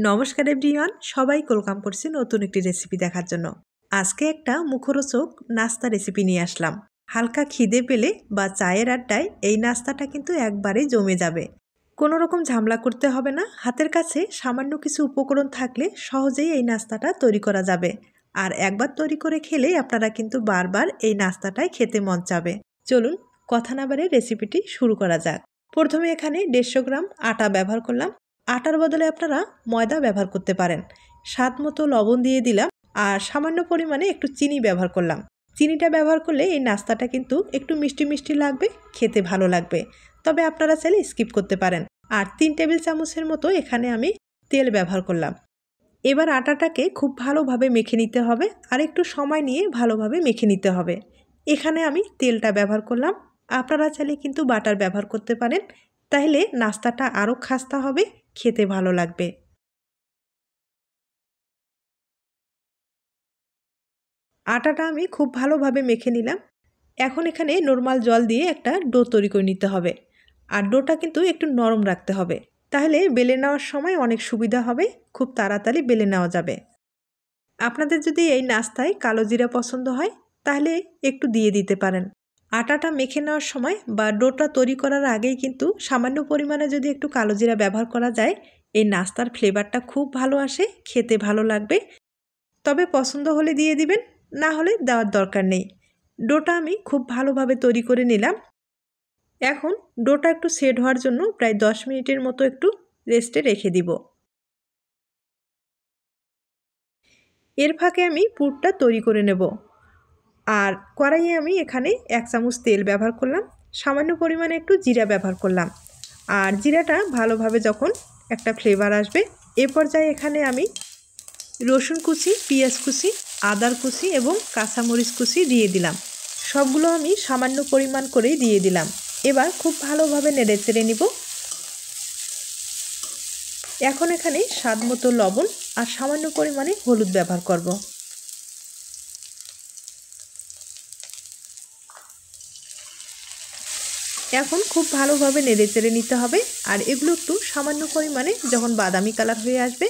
নমস্কার এভরিওয়ান, সবাই ওয়েলকাম করছি নতুন একটি রেসিপি দেখার জন্য। আজকে একটা মুখরোচক নাস্তা রেসিপি নিয়ে আসলাম। হালকা খিদে পেলে বা চায়ের আড্ডায় এই নাস্তাটা কিন্তু একবারেই জমে যাবে। কোনো রকম ঝামেলা করতে হবে না, হাতের কাছে সামান্য কিছু উপকরণ থাকলে সহজেই এই নাস্তাটা তৈরি করা যাবে। আর একবার তৈরি করে খেলেই আপনারা কিন্তু বারবার এই নাস্তাটাই খেতে মন চাবে। চলুন কথা না বাড়িয়ে রেসিপিটি শুরু করা যাক। প্রথমে এখানে 150 গ্রাম আটা ব্যবহার করলাম। আটার বদলে আপনারা ময়দা ব্যবহার করতে পারেন। স্বাদ মতো লবণ দিয়ে দিলাম আর সামান্য পরিমাণে একটু চিনি ব্যবহার করলাম। চিনিটা ব্যবহার করলে এই নাস্তাটা কিন্তু একটু মিষ্টি মিষ্টি লাগবে, খেতে ভালো লাগবে, তবে আপনারা চাইলে স্কিপ করতে পারেন। আর 3 টেবিল চামচের মতো এখানে আমি তেল ব্যবহার করলাম। এবার আটাটাকে খুব ভালোভাবে মেখে নিতে হবে আর একটু সময় নিয়ে ভালোভাবে মেখে নিতে হবে। এখানে আমি তেলটা ব্যবহার করলাম, আপনারা চাইলে কিন্তু বাটার ব্যবহার করতে পারেন, তাহলে নাস্তাটা আরও খাস্তা হবে, খেতে ভালো লাগবে। আটাটা আমি খুব ভালোভাবে মেখে নিলাম। এখন এখানে নরমাল জল দিয়ে একটা ডো তৈরি করে নিতে হবে। আর ডোটা কিন্তু একটু নরম রাখতে হবে, তাহলে বেলে নেওয়ার সময় অনেক সুবিধা হবে, খুব তাড়াতাড়ি বেলে নেওয়া যাবে। আপনাদের যদি এই নাস্তায় কালো জিরা পছন্দ হয় তাহলে একটু দিয়ে দিতে পারেন। আটাটা মেখে নেওয়ার সময় বা ডোটা তৈরি করার আগেই কিন্তু সামান্য পরিমাণে যদি একটু কালো জিরা ব্যবহার করা যায়, এই নাস্তার ফ্লেভারটা খুব ভালো আসে, খেতে ভালো লাগবে। তবে পছন্দ হলে দিয়ে দিবেন, না হলে দেওয়ার দরকার নেই। ডোটা আমি খুব ভালোভাবে তৈরি করে নিলাম। এখন ডোটা একটু সেট হওয়ার জন্য প্রায় 10 মিনিটের মতো একটু রেস্টে রেখে দিব। এর ফাঁকে আমি পুরটা তৈরি করে নেব। আর কড়াইয়ে আমি এখানে 1 চামচ তেল ব্যবহার করলাম, সামান্য পরিমাণে একটু জিরা ব্যবহার করলাম। আর জিরাটা ভালোভাবে যখন একটা ফ্লেভার আসবে, এ পর্যায়ে এখানে আমি রসুন কুচি, পেঁয়াজ কুচি, আদার কুচি এবং কাঁচামরিচ কুচি দিয়ে দিলাম। সবগুলো আমি সামান্য পরিমাণ করেই দিয়ে দিলাম। এবার খুব ভালোভাবে নেড়ে চেড়ে নিব। এখন এখানে স্বাদ মতো লবণ আর সামান্য পরিমাণে হলুদ ব্যবহার করব। এখন খুব ভালোভাবে নেড়ে চেড়ে নিতে হবে। আর এগুলো একটু সামান্য পরিমাণে যখন বাদামি কালার হয়ে আসবে,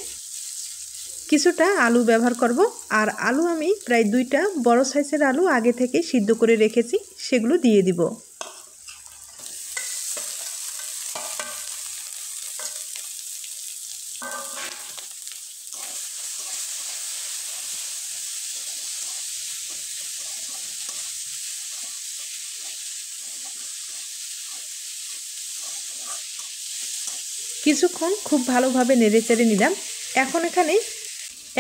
কিছুটা আলু ব্যবহার করব। আর আলু আমি প্রায় 2টা বড় সাইজের আলু আগে থেকে সিদ্ধ করে রেখেছি, সেগুলো দিয়ে দিব। কিছুক্ষণ খুব ভালোভাবে নেড়ে চেড়ে নিলাম। এখন এখানে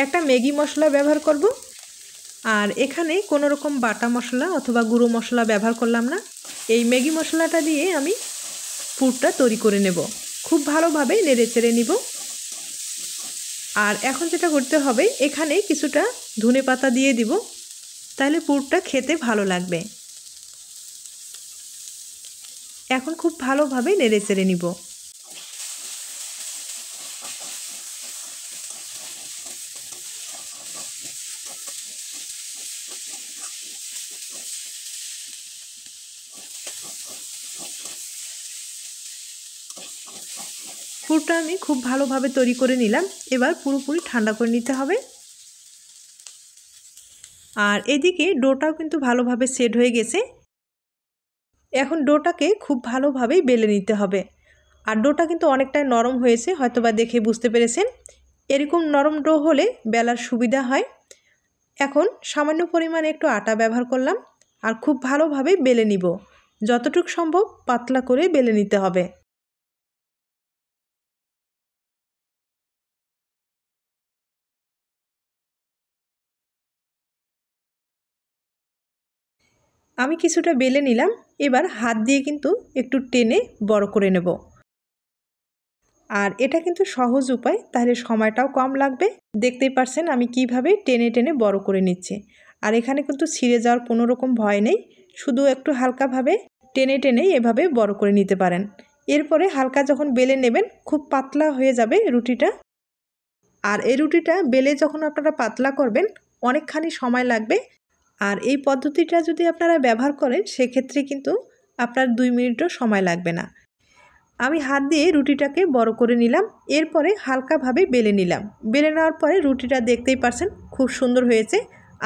একটা ম্যাগি মশলা ব্যবহার করব। আর এখানে কোনো রকম বাটা মশলা অথবা গুঁড়ো মশলা ব্যবহার করলাম না। এই ম্যাগি মশলাটা দিয়ে আমি পুরটা তৈরি করে নেব। খুব ভালোভাবে নেড়ে চেড়ে নিব। আর এখন যেটা করতে হবে, এখানে কিছুটা ধনেপাতা দিয়ে দিব, তাহলে পুরটা খেতে ভালো লাগবে। এখন খুব ভালোভাবে নেড়ে চেড়ে নিব। পুরটা আমি খুব ভালোভাবে তৈরি করে নিলাম। এবার পুরোপুরি ঠান্ডা করে নিতে হবে। আর এদিকে ডোটাও কিন্তু ভালোভাবে সেট হয়ে গেছে। এখন ডোটাকে খুব ভালোভাবে বেলে নিতে হবে। আর ডোটা কিন্তু অনেকটাই নরম হয়েছে, হয়তোবা দেখে বুঝতে পেরেছেন। এরকম নরম ডো হলে বেলার সুবিধা হয়। এখন সামান্য পরিমাণে একটু আটা ব্যবহার করলাম আর খুব ভালোভাবে বেলে নিব। যতটুকু সম্ভব পাতলা করে বেলে নিতে হবে। আমি কিছুটা বেলে নিলাম। এবার হাত দিয়ে কিন্তু একটু টেনে বড় করে নেব। আর এটা কিন্তু সহজ উপায়, তাহলে সময়টাও কম লাগবে। দেখতেই পারছেন আমি কিভাবে টেনে টেনে বড় করে নিচ্ছি। আর এখানে কিন্তু ছিঁড়ে যাওয়ার কোনো রকম ভয় নেই, শুধু একটু হালকাভাবে টেনে টেনে এভাবে বড় করে নিতে পারেন। এরপরে হালকা যখন বেলে নেবেন, খুব পাতলা হয়ে যাবে রুটিটা। আর এই রুটিটা বেলে যখন আপনারা পাতলা করবেন, অনেকখানি সময় লাগবে। আর এই পদ্ধতিটা যদি আপনারা ব্যবহার করেন, সেক্ষেত্রে কিন্তু আপনার 2 মিনিটও সময় লাগবে না। আমি হাত দিয়ে রুটিটাকে বড় করে নিলাম, এরপরে হালকাভাবে বেলে নিলাম। বেলে নেওয়ার পরে রুটিটা দেখতেই পারছেন খুব সুন্দর হয়েছে।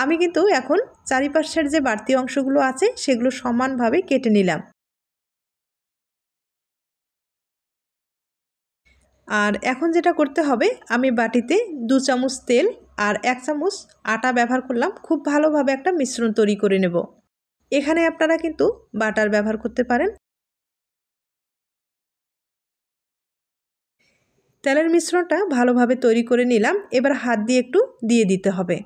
আমি কিন্তু এখন চারিপাশের যে বাড়তি অংশগুলো আছে সেগুলো সমানভাবে কেটে নিলাম। আর এখন যেটা করতে হবে, আমি বাটিতে 2 চামচ তেল আর 1 চামচ আটা ব্যবহার করলাম। খুব ভালোভাবে একটা মিশ্রণ তৈরি করে নেব। এখানে আপনারা কিন্তু বাটার ব্যবহার করতে পারেন। তেলের মিশ্রণটা ভালোভাবে তৈরি করে নিলাম। এবার হাত দিয়ে একটু দিয়ে দিতে হবে।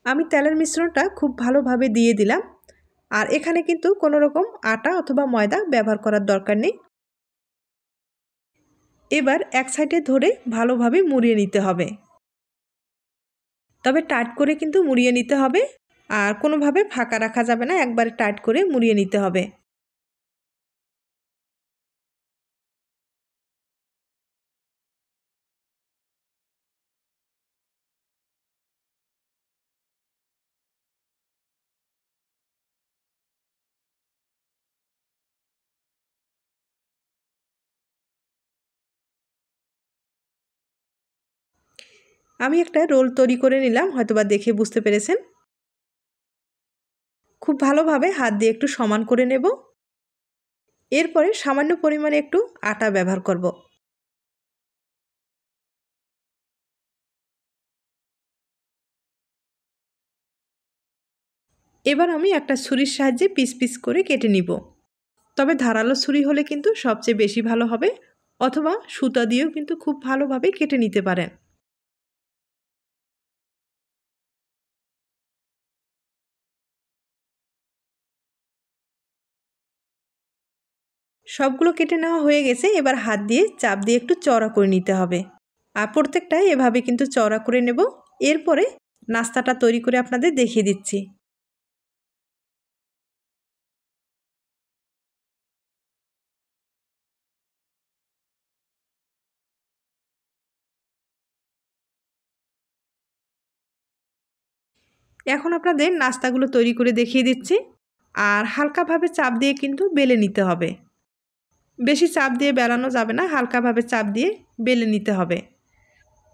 আমি তেলের মিশ্রণটা খুব ভালোভাবে দিয়ে দিলাম। আর এখানে কিন্তু কোনো রকম আটা অথবা ময়দা ব্যবহার করার দরকার নেই। এবার এক সাইডে ধরে ভালোভাবে মুড়িয়ে নিতে হবে। তবে টাইট করে কিন্তু মুড়িয়ে নিতে হবে, আর কোনোভাবে ফাঁকা রাখা যাবে না, একবারে টাইট করে মুড়িয়ে নিতে হবে। আমি একটা রোল তৈরি করে নিলাম, হয়তোবা দেখে বুঝতে পেরেছেন। খুব ভালোভাবে হাত দিয়ে একটু সমান করে নেব। এরপরে সামান্য পরিমাণে একটু আটা ব্যবহার করব। এবার আমি একটা ছুরির সাহায্যে পিস পিস করে কেটে নিব। তবে ধারালো ছুরি হলে কিন্তু সবচেয়ে বেশি ভালো হবে, অথবা সুতা দিয়েও কিন্তু খুব ভালোভাবে কেটে নিতে পারেন। সবগুলো কেটে নেওয়া হয়ে গেছে। এবার হাত দিয়ে চাপ দিয়ে একটু চওড়া করে নিতে হবে। আর প্রত্যেকটাই এভাবে কিন্তু চওড়া করে নেব। এরপরে নাস্তাটা তৈরি করে আপনাদের দেখিয়ে দিচ্ছি। এখন আপনাদের নাস্তাগুলো তৈরি করে দেখিয়ে দিচ্ছি। আর হালকাভাবে চাপ দিয়ে কিন্তু বেলে নিতে হবে। বেশি চাপ দিয়ে বেলানো যাবে না, হালকাভাবে চাপ দিয়ে বেলে নিতে হবে।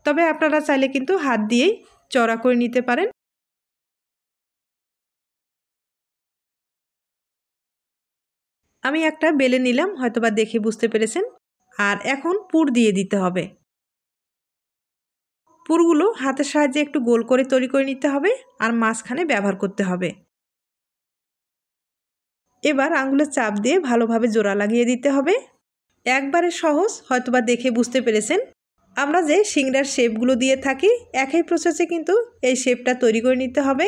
তবে আপনারা চাইলে কিন্তু হাত দিয়েই চওড়া করে নিতে পারেন। আমি একটা বেলে নিলাম, হয়তোবা দেখে বুঝতে পেরেছেন। আর এখন পুর দিয়ে দিতে হবে। পুরগুলো হাতের সাহায্যে একটু গোল করে তৈরি করে নিতে হবে, আর মাঝখানে ব্যবহার করতে হবে। এবার আঙুলের চাপ দিয়ে ভালোভাবে জোড়া লাগিয়ে দিতে হবে। একবারে সহজ, হয়তোবা দেখে বুঝতে পেরেছেন। আমরা যে সিংড়ার শেপগুলো দিয়ে থাকি, একই প্রসেসে কিন্তু এই শেপটা তৈরি করে নিতে হবে।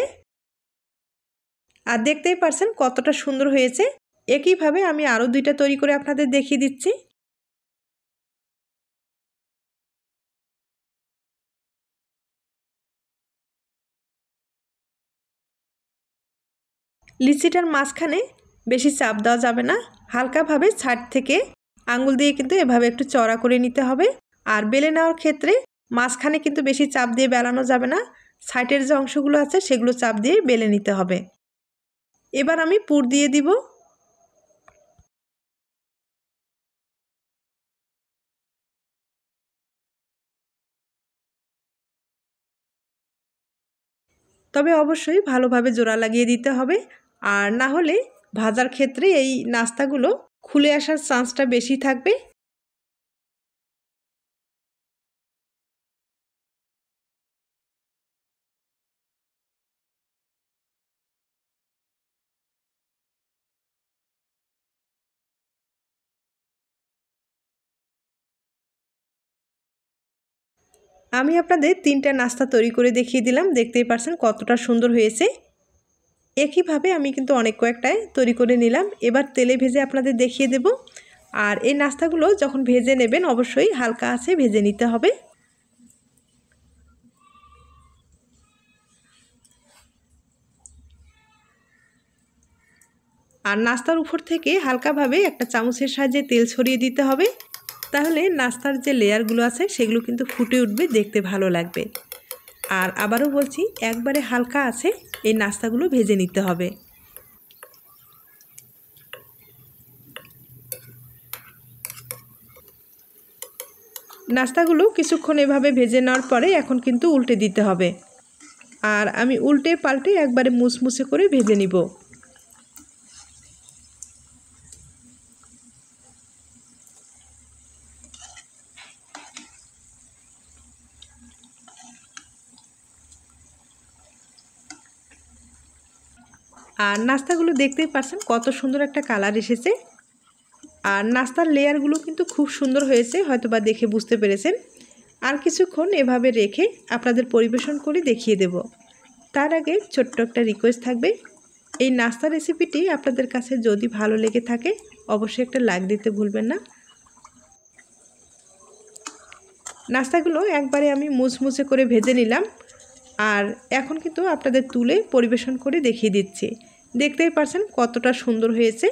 আর দেখতেই পারছেন কতটা সুন্দর হয়েছে। একইভাবে আমি আরও 2টা তৈরি করে আপনাদের দেখিয়ে দিচ্ছি। লিচিটার মাঝখানে বেশি চাপ দেওয়া যাবে না, হালকাভাবে ছাদ থেকে আঙুল দিয়ে কিন্তু এভাবে একটু চড়া করে নিতে হবে। আর বেলে নেওয়ার ক্ষেত্রে মাঝখানে কিন্তু বেশি চাপ দিয়ে বেলানো যাবে না, সাইডের যে অংশগুলো আছে সেগুলো চাপ দিয়ে বেলে নিতে হবে। এবার আমি পুর দিয়ে দিব। তবে অবশ্যই ভালোভাবে জোড়া লাগিয়ে দিতে হবে, আর না হলে ভাজার ক্ষেত্রে এই নাস্তাগুলো খুলে আসার চান্সটা বেশি থাকবে। আমি আপনাদের 3টা নাস্তা তৈরি করে দেখিয়ে দিলাম, দেখতেই পারছেন কতটা সুন্দর হয়েছে। একইভাবে আমি কিন্তু অনেক কয়েকটাই তৈরি করে নিলাম। এবার তেলে ভেজে আপনাদের দেখিয়ে দেব। আর এই নাস্তাগুলো যখন ভেজে নেবেন অবশ্যই হালকা আঁচে ভেজে নিতে হবে। আর নাস্তার উপর থেকে হালকাভাবে একটা চামচের সাহায্যে তেল ছড়িয়ে দিতে হবে, তাহলে নাস্তার যে লেয়ারগুলো আছে সেগুলো কিন্তু ফুটে উঠবে, দেখতে ভালো লাগবে। আর আবারও বলছি, একবারে হালকা আছে এই নাস্তাগুলো ভেজে নিতে হবে। নাস্তাগুলো কিছুক্ষণ এভাবে ভেজে নেওয়ার পরে এখন কিন্তু উল্টে দিতে হবে। আর আমি উল্টে পাল্টে একবারে মুসমুসে করে ভেজে নিব। আর নাস্তাগুলো দেখতেই পাচ্ছেন কত সুন্দর একটা কালার এসেছে। আর নাস্তার লেয়ারগুলো কিন্তু খুব সুন্দর হয়েছে, হয়তোবা দেখে বুঝতে পেরেছেন। আর কিছুক্ষণ এভাবে রেখে আপনাদের পরিবেশন করে দেখিয়ে দেব। তার আগে ছোট্ট একটা রিকোয়েস্ট থাকবে, এই নাস্তা রেসিপিটি আপনাদের কাছে যদি ভালো লেগে থাকে অবশ্যই একটা লাইক দিতে ভুলবেন না। নাস্তাগুলো একবারে আমি মুচমুচে করে ভেজে নিলাম। আর এখন কিন্তু আপনাদের তুলে পরিবেশন করে দেখিয়ে দিচ্ছি। দেখতেই পাচ্ছেন কতটা সুন্দর হয়েছে।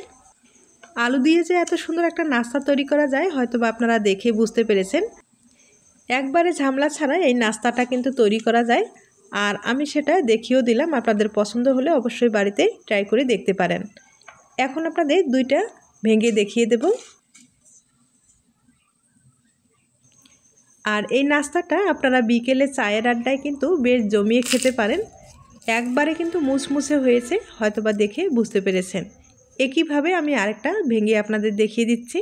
আলু দিয়ে যে এত সুন্দর একটা নাস্তা তৈরি করা যায় হয়তোবা আপনারা দেখে বুঝতে পেরেছেন। একবারে ঝামেলা ছাড়া এই নাস্তাটা কিন্তু তৈরি করা যায়। আর আমি সেটা দেখিয়েও দিলাম, আপনাদের পছন্দ হলে অবশ্যই বাড়িতে ট্রাই করে দেখতে পারেন। এখন আপনাদের দুইটা ভেঙে দেখিয়ে দেব। আর এই নাস্তাটা আপনারা বিকেলে চায়ের আড্ডায় কিন্তু বেশ জমিয়ে খেতে পারেন। একবারে কিন্তু মুচমুচে হয়েছে, হয়তোবা দেখে বুঝতে পেরেছেন। একইভাবে আমি আরেকটা ভেঙে আপনাদের দেখিয়ে দিচ্ছি।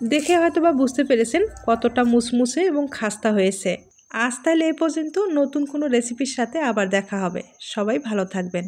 দেখে হয়তোবা বুঝতে পেরেছেন কতটা মুচমুচে এবং খাস্তা হয়েছে। আজ তাহলে এ পর্যন্ত, নতুন কোনো রেসিপির সাথে আবার দেখা হবে। সবাই ভালো থাকবেন।